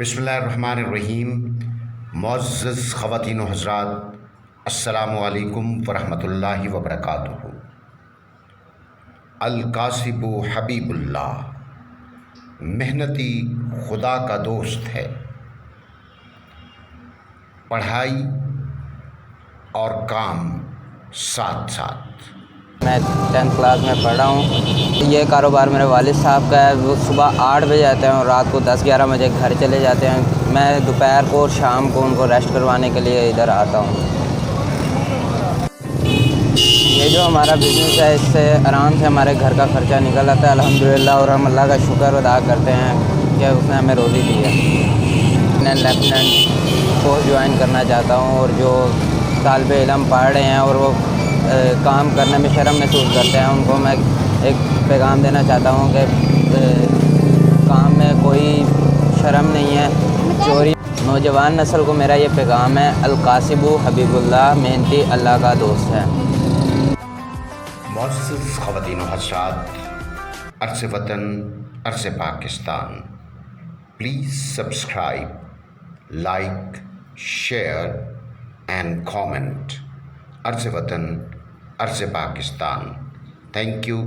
बिस्मिल्लाहिर्रहमानिर्रहीम। मुअज़्ज़ज़ ख़वातीन व हज़रात, अस्सलामु अलैकुम वरहमतुल्लाहि वबरकातुहू। अल-कासिबु हबीबुल्लाह, मेहनती खुदा का दोस्त है। पढ़ाई और काम साथ साथ। मैं 10th क्लास में पढ़ा हूँ। ये कारोबार मेरे वालिद साहब का है। वो सुबह 8 बजे आते हैं और रात को 10-11 बजे घर चले जाते हैं। मैं दोपहर को और शाम को उनको रेस्ट करवाने के लिए इधर आता हूँ। ये जो हमारा बिज़नेस है, इससे आराम से हमारे घर का ख़र्चा निकल आता है अल्हम्दुलिल्लाह, और हम अल्लाह का शुक्र अदा करते हैं कि उसने हमें रोज़ी दी है। मैं लेफ्टिनेंट पोस्ट ज्वाइन करना चाहता हूँ, और जो तालिब इल्म पढ़ रहे हैं और वो काम करने में शर्म महसूस करते हैं, उनको मैं एक पैगाम देना चाहता हूँ कि काम में कोई शर्म नहीं है, चोरी। नौजवान नस्ल को मेरा ये पैगाम है, अल-कासिबु हबीबुल्लाह, मेहनती अल्लाह का दोस्त है। मुअज़्ज़ज़ ख़वातीन व हज़रात, अर्ज़ वतन अर्ज़ Pakistan, please subscribe, like, share and comment. अर्ज़ वतन अर्ज़ पाकिस्तान। Thank you.